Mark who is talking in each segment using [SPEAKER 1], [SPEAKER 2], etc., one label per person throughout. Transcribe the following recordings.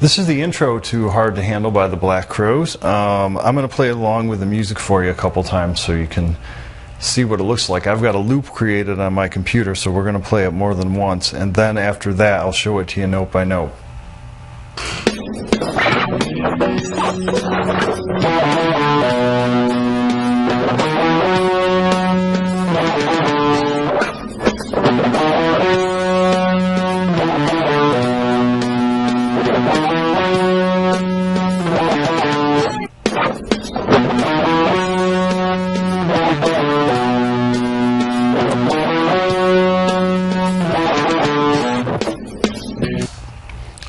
[SPEAKER 1] This is the intro to Hard to Handle by the Black Crowes. I'm going to play along with the music for you a couple times so you can see what it looks like. I've got a loop created on my computer, so we're going to play it more than once, and then after that I'll show it to you note by note.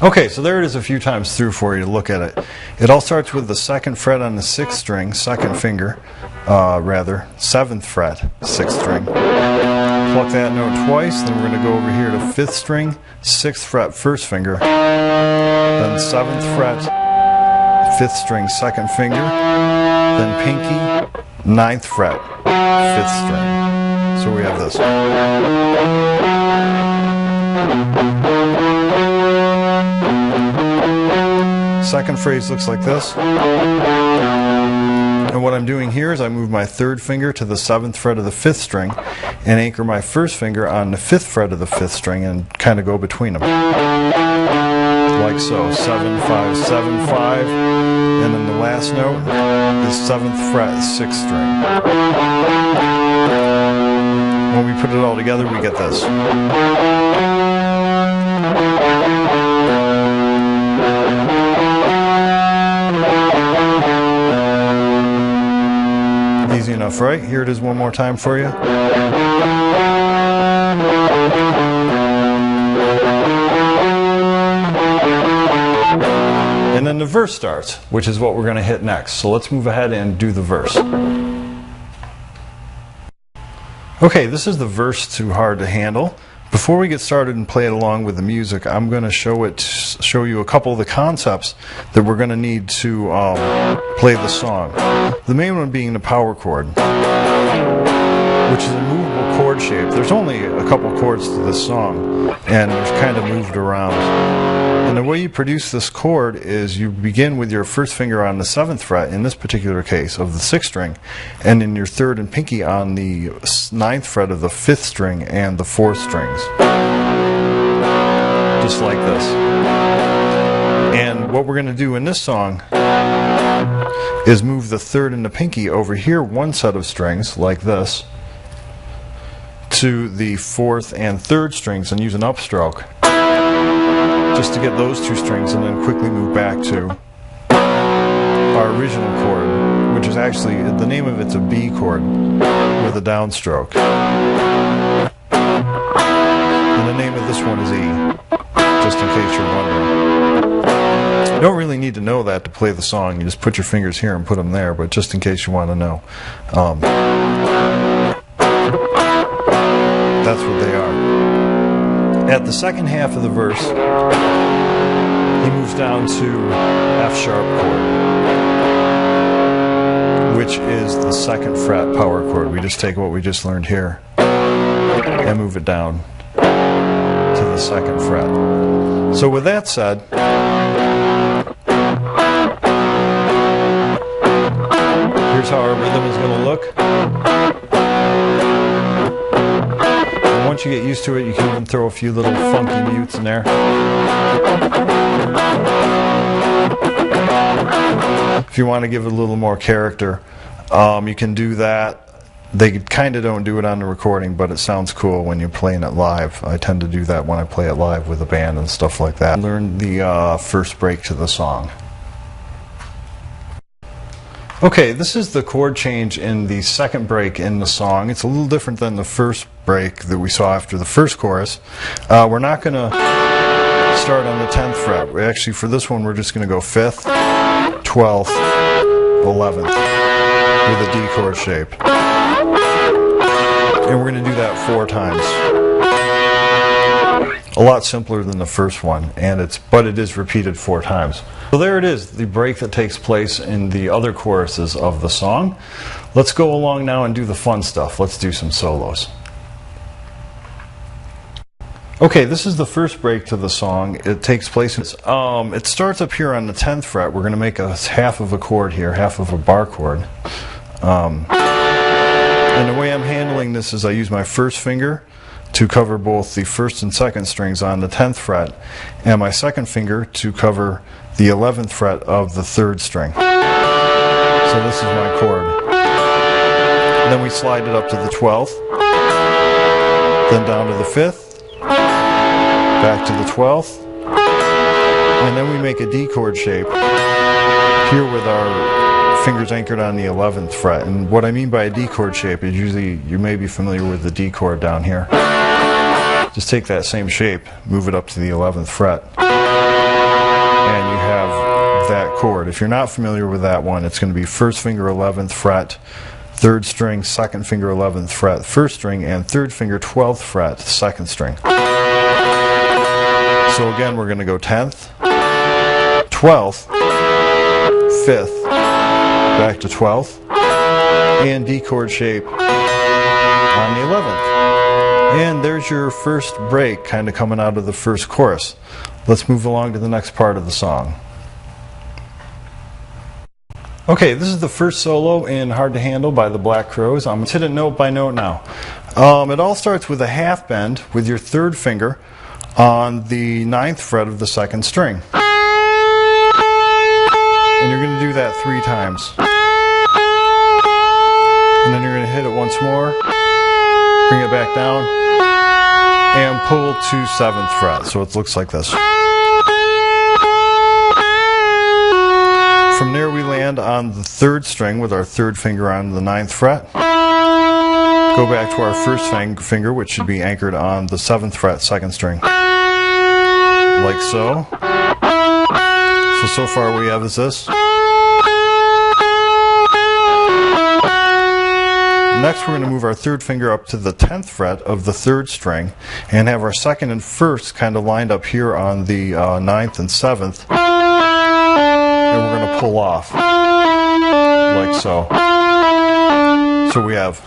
[SPEAKER 1] Okay, so there it is a few times through for you to look at it. It all starts with the 2nd fret on the 6th string, 2nd finger, 7th fret, 6th string. Pluck that note twice, then we're going to go over here to 5th string, 6th fret, 1st finger, then 7th fret, 5th string, 2nd finger, then pinky, 9th fret, 5th string. So we have this. Second phrase looks like this. And what I'm doing here is I move my 3rd finger to the 7th fret of the 5th string and anchor my 1st finger on the 5th fret of the 5th string and kind of go between them. Like so. 7, 5, 7, 5. And then the last note is 7th fret, 6th string. When we put it all together, we get this. Easy enough, right? Here it is one more time for you. And then the verse starts, which is what we're going to hit next. So let's move ahead and do the verse. Okay, this is the verse to Hard to Handle. Before we get started and play it along with the music, I'm going to show you a couple of the concepts that we're going to need to play the song. The main one being the power chord, which is a movable chord shape. There's only a couple chords to this song, and they're kind of moved around. And the way you produce this chord is you begin with your 1st finger on the 7th fret, in this particular case, of the 6th string, and then your 3rd and pinky on the 9th fret of the 5th string and the 4th strings. Just like this. And what we're going to do in this song is move the 3rd and the pinky over here one set of strings, like this, to the 4th and 3rd strings and use an upstroke, just to get those 2 strings, and then quickly move back to our original chord, which is actually, the name of it's a B chord with a downstroke. And the name of this one is E, just in case you're wondering. You don't really need to know that to play the song. You just put your fingers here and put them there, but just in case you want to know. That's what they are. At the second half of the verse, he moves down to F sharp chord, which is the 2nd fret power chord. We just take what we just learned here and move it down to the 2nd fret. So with that said, here's how our rhythm is going to look. Once you get used to it, you can even throw a few little funky mutes in there. If you want to give it a little more character, you can do that. They kind of don't do it on the recording, but it sounds cool when you're playing it live. I tend to do that when I play it live with a band and stuff like that. Learn the first break to the song. Okay, this is the chord change in the 2nd break in the song. It's a little different than the 1st break that we saw after the 1st chorus. We're not going to start on the 10th fret. Actually, for this one, we're just going to go 5th, 12th, 11th with a D chord shape. And we're going to do that 4 times. A lot simpler than the first one, but it is repeated 4 times. So there it is, the break that takes place in the other choruses of the song. Let's go along now and do the fun stuff. Let's do some solos. Okay, this is the first break to the song. It takes place, it starts up here on the 10th fret. We're going to make a half of a chord here, half of a bar chord. And the way I'm handling this is I use my first finger to cover both the first and second strings on the 10th fret, and my second finger to cover the 11th fret of the third string. So this is my chord. And then we slide it up to the 12th, then down to the 5th, back to the 12th, and then we make a D chord shape here with our fingers anchored on the 11th fret. And what I mean by a D chord shape is usually, you may be familiar with the D chord down here. Just take that same shape, move it up to the 11th fret, and you have that chord. If you're not familiar with that one, it's going to be first finger 11th fret, third string, second finger 11th fret, first string, and third finger 12th fret, second string. So again, we're going to go 10th, 12th, 5th, back to 12th, and D chord shape on the 11th. And there's your first break kind of coming out of the first chorus. Let's move along to the next part of the song. Okay, this is the first solo in Hard to Handle by the Black Crowes. I'm going to hit it note by note now. It all starts with a half bend with your third finger on the 9th fret of the second string. And you're going to do that 3 times. And then you're going to hit it once more, bring it back down, and pull to 7th fret. So it looks like this. From there we land on the third string with our third finger on the 9th fret. Go back to our first finger, which should be anchored on the 7th fret, second string. Like so. So far we have is this. Next we're going to move our third finger up to the 10th fret of the third string and have our second and first kind of lined up here on the 9th and 7th. And we're going to pull off. Like so. So we have.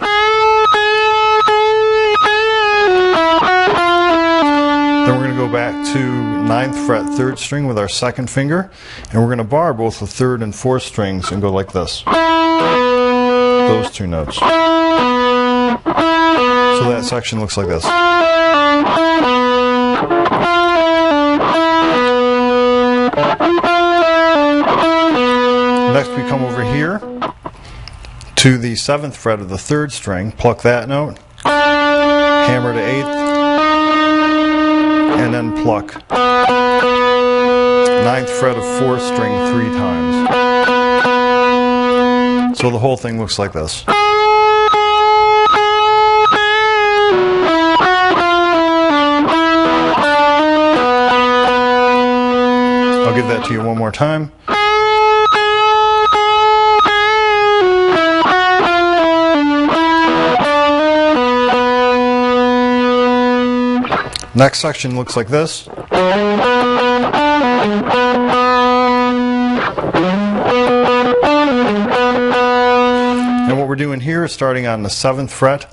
[SPEAKER 1] Then we're going to go back to 9th fret, third string with our second finger, and we're going to bar both the third and fourth strings and go like this. Those 2 notes. So that section looks like this. Next we come over here to the 7th fret of the third string, pluck that note, hammer to 8th, and then pluck 9th fret of 4th string 3 times. So the whole thing looks like this. I'll give that to you one more time. Next section looks like this. And what we're doing here is starting on the 7th fret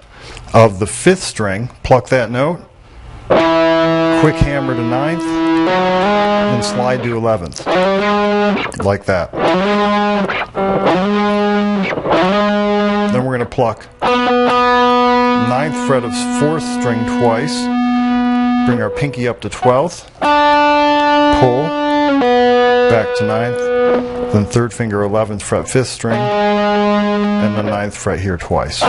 [SPEAKER 1] of the 5th string, pluck that note, quick hammer to 9th, and slide to 11th. Like that. Then we're going to pluck 9th fret of 4th string twice. Bring our pinky up to 12th, pull, back to 9th, then third finger 11th fret 5th string, and the 9th fret here twice. So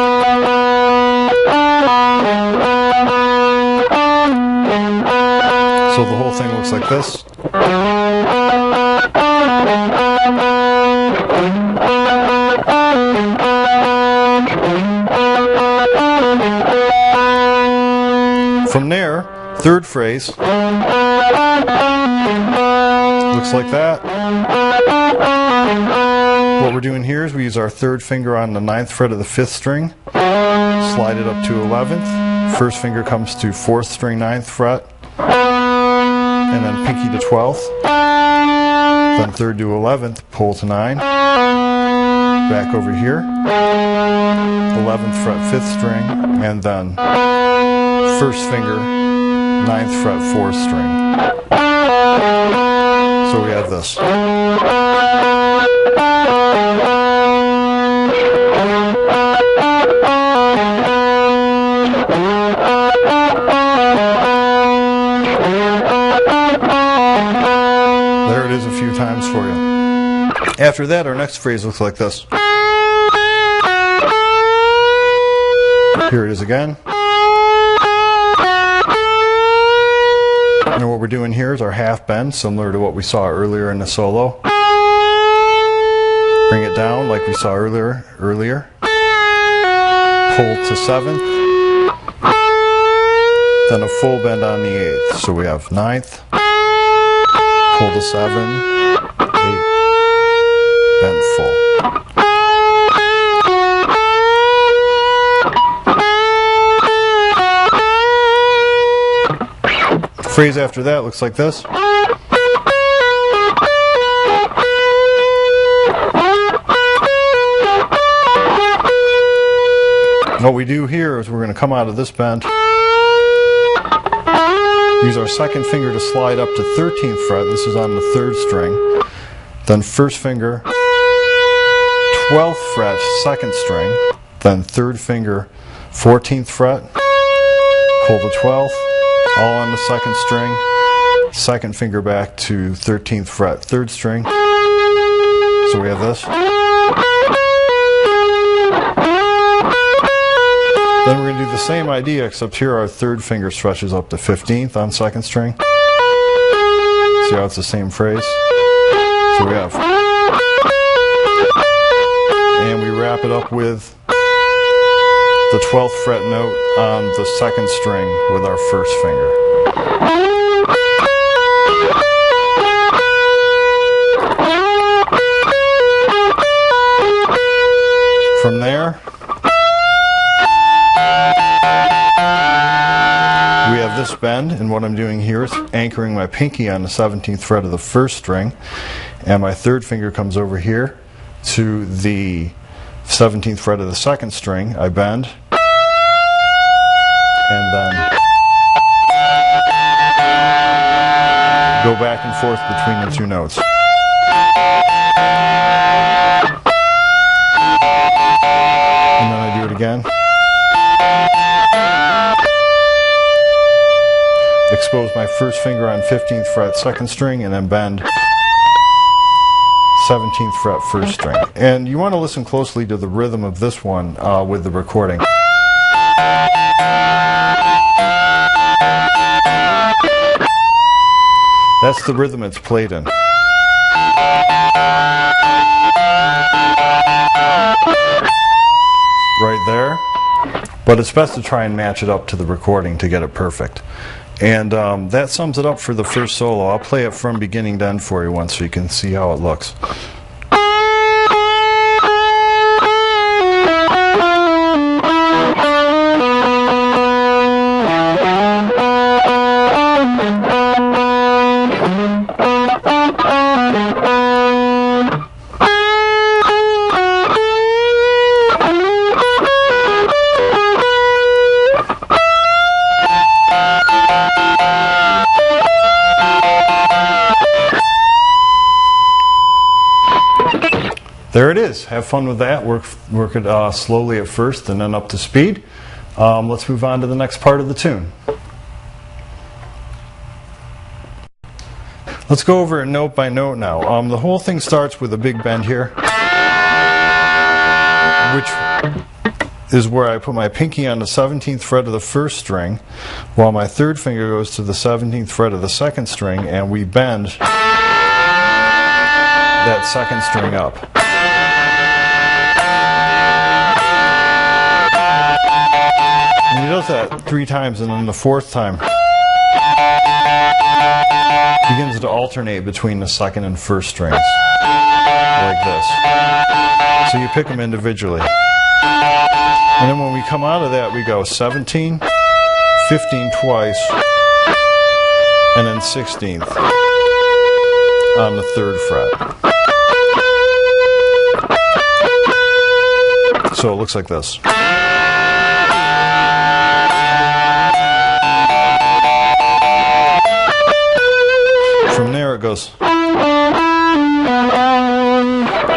[SPEAKER 1] the whole thing looks like this. From there, third phrase looks like that. What we're doing here is we use our third finger on the 9th fret of the 5th string, slide it up to 11th, first finger comes to 4th string 9th fret, and then pinky to 12th, then third to 11th, pull to 9, back over here, 11th fret 5th string, and then first finger 9th fret, 4th string. So we have this. There it is a few times for you. After that, our next phrase looks like this. Here it is again. And what we're doing here is our half bend, similar to what we saw earlier in the solo. Bring it down like we saw earlier. Pull to 7th. Then a full bend on the 8th. So we have 9th, pull to 7, 8, bend full. The phrase after that looks like this. What we do here is we're going to come out of this bend, use our second finger to slide up to 13th fret. This is on the 3rd string. Then first finger, 12th fret, 2nd string. Then 3rd finger, 14th fret. Pull the 12th, all on the 2nd string. 2nd finger back to 13th fret, 3rd string. So we have this. Then we're going to do the same idea, except here our 3rd finger stretches up to 15th on 2nd string. See how it's the same phrase? So we have. And we wrap it up with the 12th fret note on the 2nd string with our 1st finger. From there, we have this bend, and what I'm doing here is anchoring my pinky on the 17th fret of the 1st string, and my 3rd finger comes over here to the 17th fret of the 2nd string. I bend, and then go back and forth between the two notes. And then I do it again. Expose my 1st finger on 15th fret, 2nd string, and then bend 17th fret, 1st string. And you want to listen closely to the rhythm of this one with the recording. That's the rhythm it's played in. Right there. But it's best to try and match it up to the recording to get it perfect. And that sums it up for the first solo. I'll play it from beginning to end for you once so you can see how it looks. There it is. Have fun with that. Work it slowly at first and then up to speed. Let's move on to the next part of the tune. Let's go over it note by note now. The whole thing starts with a big bend here, which is where I put my pinky on the 17th fret of the 1st string, while my 3rd finger goes to the 17th fret of the 2nd string, and we bend that 2nd string up. And he does that 3 times, and then the 4th time begins to alternate between the 2nd and 1st strings, like this. So you pick them individually. And then when we come out of that, we go 17, 15 twice, and then 16th on the 3rd fret. So it looks like this. From there it goes,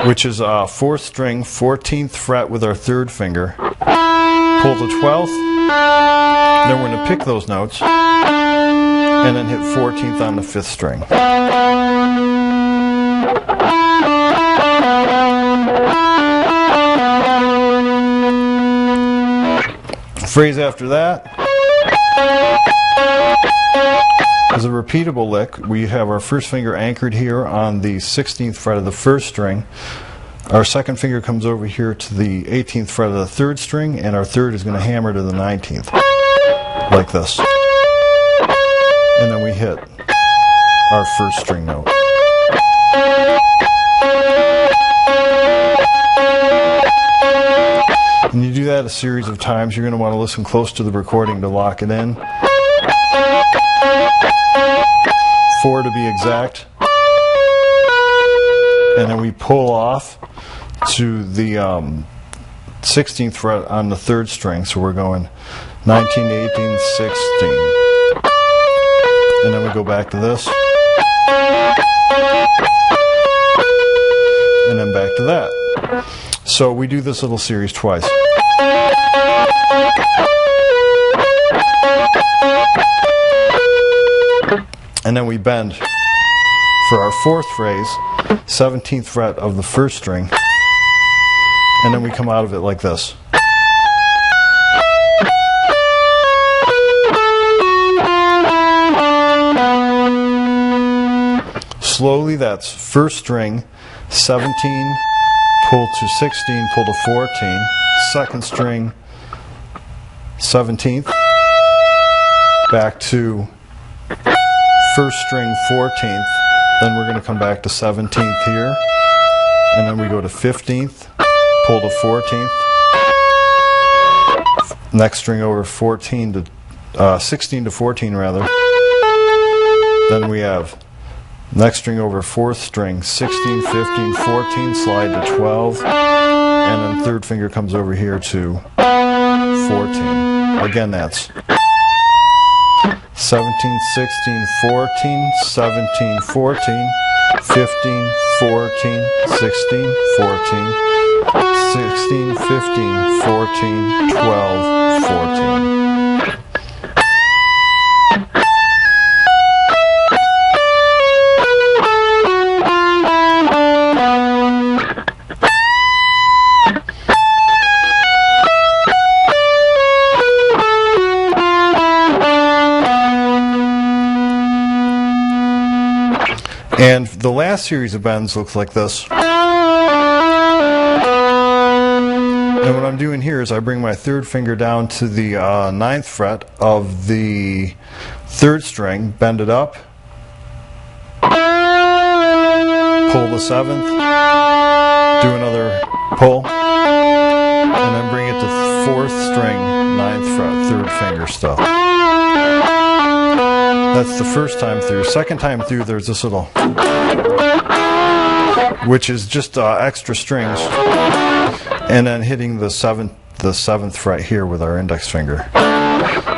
[SPEAKER 1] which is 4th string, 14th fret with our 3rd finger. Pull the 12th, then we're going to pick those notes, and then hit 14th on the 5th string. Phrase after that is a repeatable lick. We have our 1st finger anchored here on the 16th fret of the 1st string. Our 2nd finger comes over here to the 18th fret of the 3rd string, and our 3rd is going to hammer to the 19th, like this. And then we hit our 1st string note. And you do that a series of times. You're going to want to listen close to the recording to lock it in. 4 to be exact. And then we pull off to the 16th fret on the 3rd string. So we're going 19, 18, 16. And then we go back to this. And then back to that. So we do this little series twice. And then we bend for our 4th phrase, 17th fret of the 1st string, and then we come out of it like this. Slowly, that's 1st string, 17, pull to 16, pull to 14, 2nd string, 17th, back to 1st string, 14th, then we're going to come back to 17th here, and then we go to 15th, pull to 14th, next string over 14 to 16 to 14 rather, then we have next string over 4th string, 16, 15, 14, slide to 12, and then 3rd finger comes over here to 14. Again, that's 17, 16, 14, 17, 14, 15, 14, 16, 14, 16, 15, 14, 12, 14. And the last series of bends looks like this. And what I'm doing here is I bring my 3rd finger down to the 9th fret of the 3rd string, bend it up, pull the 7th, do another pull, and then bring it to 4th string, 9th fret, 3rd finger still. That's the first time through. Second time through, there's this little, which is just extra strings, and then hitting the 7th fret here with our index finger.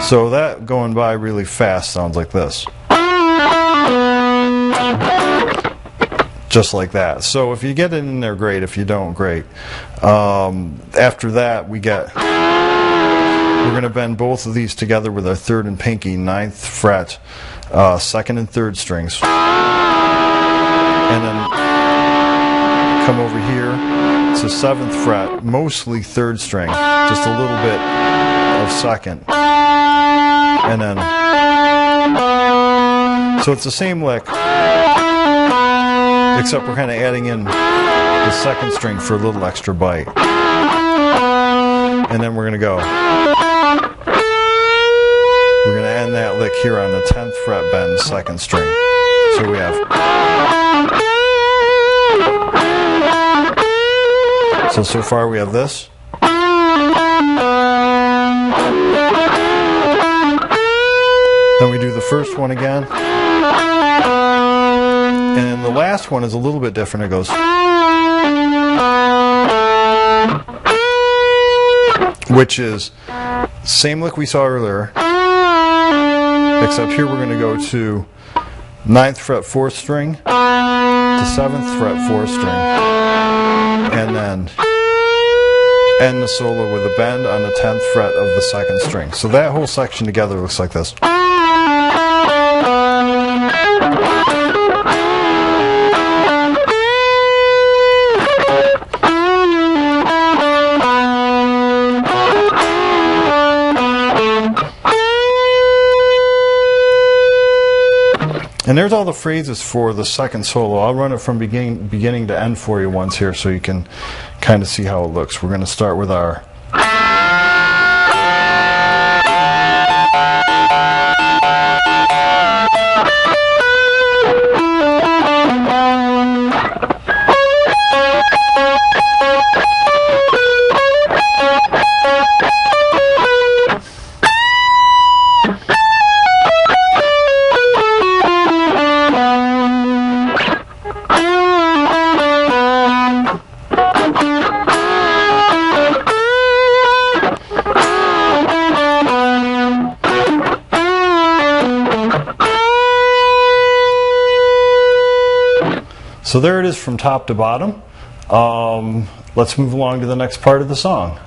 [SPEAKER 1] So that going by really fast sounds like this, just like that. So if you get it in there, great. If you don't, great. After that, we're going to bend both of these together with our 3rd and pinky, 9th fret, 2nd and 3rd strings. And then come over here to 7th fret, mostly 3rd string, just a little bit of 2nd. And then, so it's the same lick, except we're kind of adding in the 2nd string for a little extra bite. And then we're going to go. We're going to end that lick here on the 10th fret bend, 2nd string. So we have. So far we have this. Then we do the first one again. And the last one is a little bit different. It goes. Which is same lick we saw earlier, except here we're going to go to 9th fret 4th string to 7th fret 4th string, and then end the solo with a bend on the 10th fret of the 2nd string. So that whole section together looks like this. And there's all the phrases for the second solo. I'll run it from beginning to end for you once here so you can kind of see how it looks. We're going to start with our So there it is from top to bottom. Let's move along to the next part of the song.